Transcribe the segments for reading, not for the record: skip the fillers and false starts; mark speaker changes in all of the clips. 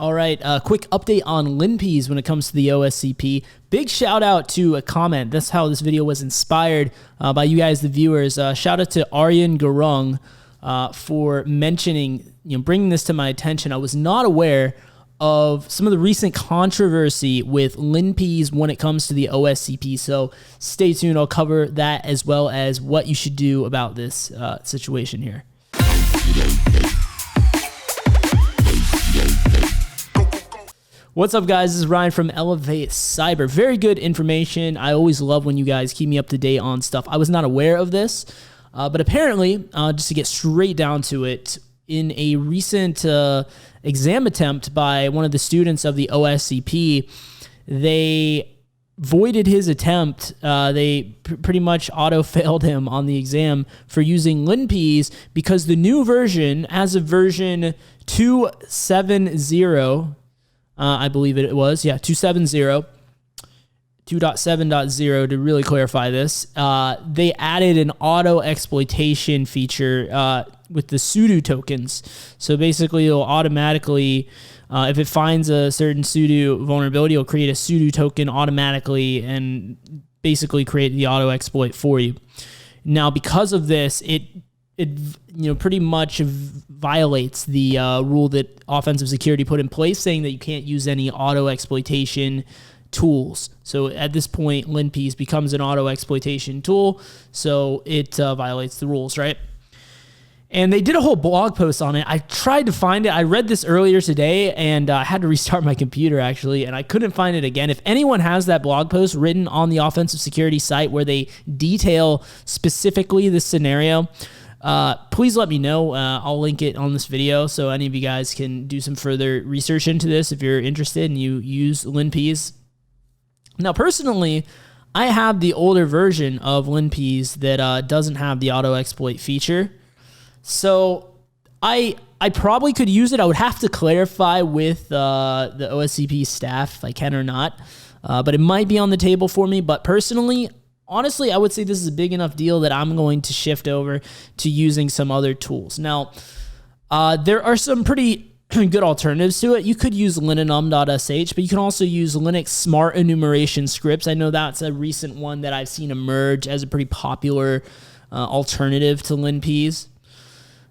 Speaker 1: All right, quick update on Linpeas when it comes to the OSCP. Big shout out to a comment. That's how this video was inspired by you guys, the viewers. Shout out to Aryan Gurung for mentioning, bringing this to my attention. I was not aware of some of the recent controversy with Linpeas when it comes to the OSCP. So stay tuned. I'll cover that as well as what you should do about this situation here. What's up, guys? This is Ryan from elevatecyber. Very good information. I always love when you guys keep me up to date on stuff. I was not aware of this, but apparently, just to get straight down to it, in a recent exam attempt by one of the students of the OSCP, they voided his attempt. They pretty much auto-failed him on the exam for using Linpeas because the new version, as of version 270, I believe it was, 270, 2.7.0 to really clarify this, they added an auto-exploitation feature with the sudo tokens. So basically, it'll automatically, if it finds a certain sudo vulnerability, it'll create a sudo token automatically and basically create the auto-exploit for you. Now, because of this, it pretty much violates the rule that offensive security put in place, saying that you can't use any auto exploitation tools. So at this point, Linpeas becomes an auto exploitation tool, so it violates the rules, right? And they did a whole blog post on it. I tried to find it. I read this earlier today, and I had to restart my computer, actually, and I couldn't find it again. If anyone has that blog post written on the offensive security site where they detail specifically this scenario, please let me know. I'll link it on this video so any of you guys can do some further research into this if you're interested and you use Linpeas. Now, personally, I have the older version of Linpeas that doesn't have the auto-exploit feature. So I probably could use it. I would have to clarify with the OSCP staff if I can or not, but it might be on the table for me. But personally, honestly, I would say this is a big enough deal that I'm going to shift over to using some other tools. Now, there are some pretty good alternatives to it. You could use linenum.sh, but you can also use Linux smart enumeration scripts. I know that's a recent one that I've seen emerge as a pretty popular alternative to Linpeas.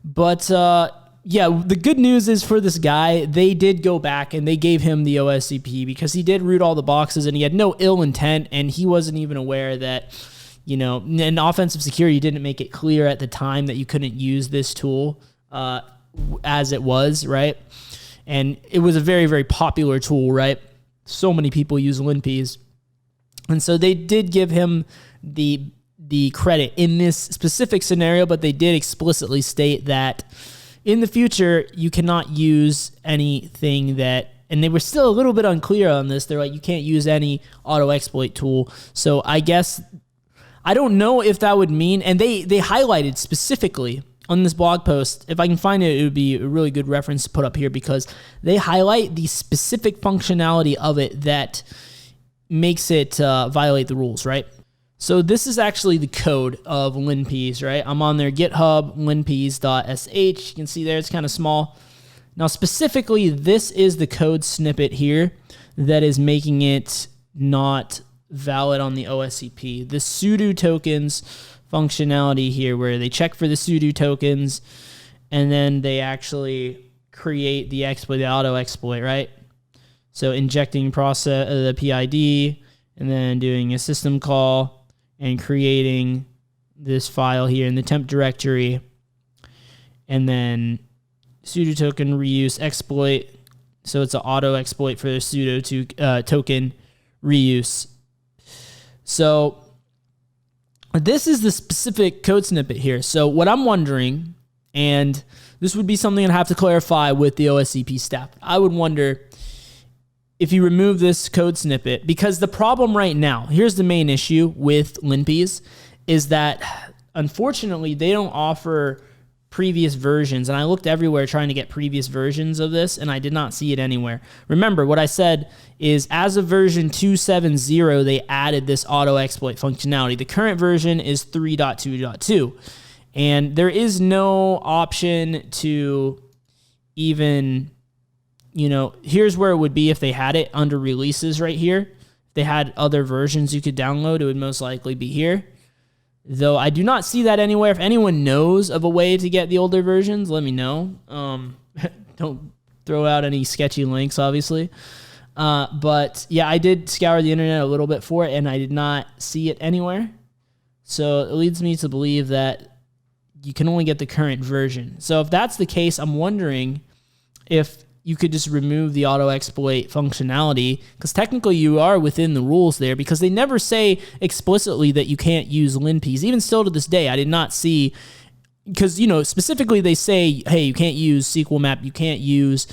Speaker 1: But the good news is for this guy, they did go back and they gave him the OSCP because he did root all the boxes and he had no ill intent, and he wasn't even aware that, and offensive security didn't make it clear at the time that you couldn't use this tool as it was, right? And it was a very, very popular tool, right? So many people use Linpeas. And so they did give him the credit in this specific scenario, but they did explicitly state that in the future, you cannot use anything that, and they were still a little bit unclear on this. They're like, you can't use any auto-exploit tool. So I guess, I don't know if that would mean, and they highlighted specifically on this blog post, if I can find it, it would be a really good reference to put up here because they highlight the specific functionality of it that makes it violate the rules, right? So this is actually the code of Linpeas, right? I'm on their GitHub, linpeas.sh. You can see there, it's kind of small. Now, specifically, this is the code snippet here that is making it not valid on the OSCP. The sudo tokens functionality here, where they check for the sudo tokens, and then they actually create the exploit, the auto exploit, right? So injecting process the PID, and then doing a system call, and creating this file here in the temp directory, and then sudo token reuse exploit. So it's an auto exploit for the sudo token reuse. So this is the specific code snippet here. So what I'm wondering, and this would be something I'd have to clarify with the OSCP staff, I would wonder if you remove this code snippet, because the problem right now, here's the main issue with Linpeas, is that unfortunately they don't offer previous versions, and I looked everywhere trying to get previous versions of this, and I did not see it anywhere. Remember, what I said is as of version 2.7.0, they added this auto-exploit functionality. The current version is 3.2.2, and there is no option to even here's where it would be if they had it under releases right here. If they had other versions you could download, it would most likely be here. Though I do not see that anywhere. If anyone knows of a way to get the older versions, let me know. Don't throw out any sketchy links, obviously. But yeah, I did scour the internet a little bit for it, and I did not see it anywhere. So it leads me to believe that you can only get the current version. So if that's the case, I'm wondering if you could just remove the auto exploit functionality, because technically you are within the rules there, because they never say explicitly that you can't use Linpeas. Even still to this day, I did not see, because, specifically they say, hey, you can't use SQL map, you can't use,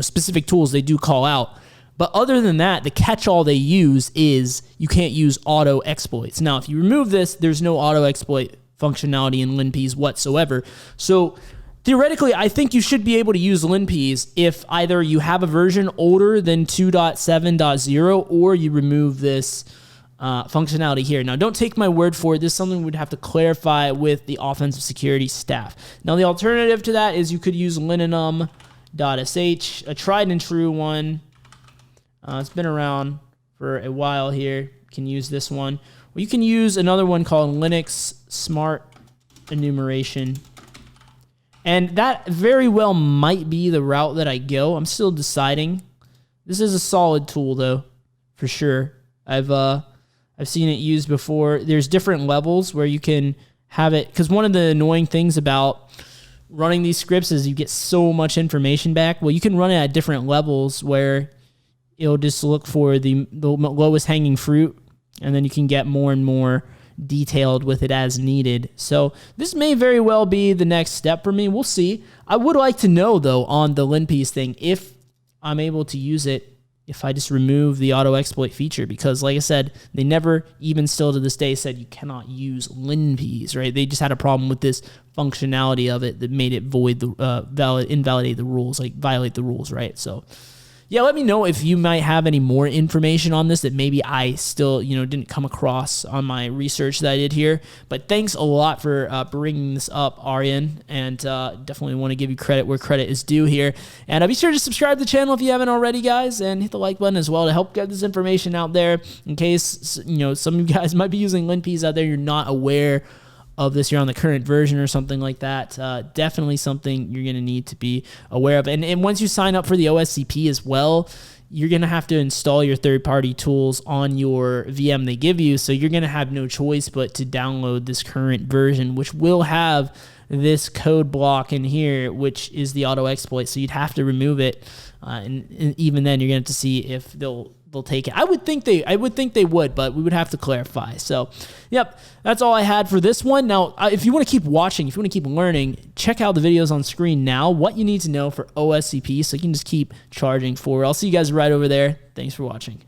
Speaker 1: specific tools they do call out. But other than that, the catch-all they use is you can't use auto exploits. Now, if you remove this, there's no auto exploit functionality in Linpeas whatsoever. So theoretically, I think you should be able to use Linpeas if either you have a version older than 2.7.0 or you remove this functionality here. Now, don't take my word for it. This is something we'd have to clarify with the offensive security staff. Now, the alternative to that is you could use linenum.sh, a tried and true one. It's been around for a while here. You can use this one. Or you can use another one called Linux Smart Enumeration. And that very well might be the route that I go. I'm still deciding. This is a solid tool, though, for sure. I've seen it used before. There's different levels where you can have it, because one of the annoying things about running these scripts is you get so much information back. Well, you can run it at different levels where it'll just look for the lowest hanging fruit, and then you can get more and more detailed with it as needed. So this may very well be the next step for me. We'll see. I would like to know, though, on the Linpeas thing, if I'm able to use it if I just remove the auto exploit feature, because like I said, they never, even still to this day, said you cannot use Linpeas, right? They just had a problem with this functionality of it that made it void the invalidate the rules, like violate the rules, right? So yeah, let me know if you might have any more information on this that maybe I still, didn't come across on my research that I did here. But thanks a lot for bringing this up, Aryan, and definitely want to give you credit where credit is due here. And be sure to subscribe to the channel if you haven't already, guys, and hit the like button as well to help get this information out there in case, some of you guys might be using Linpeas out there, you're not aware of this, you're on the current version or something like that. Definitely something you're going to need to be aware of. And once you sign up for the OSCP as well, you're going to have to install your third-party tools on your VM they give you. So you're going to have no choice but to download this current version, which will have this code block in here, which is the auto exploit. So you'd have to remove it. And even then, you're going to have to see if they'll take it. I would think they would, but we would have to clarify. So, yep, that's all I had for this one. Now, if you want to keep watching, if you want to keep learning, check out the videos on screen now, what you need to know for OSCP, so you can just keep charging forward. I'll see you guys right over there. Thanks for watching.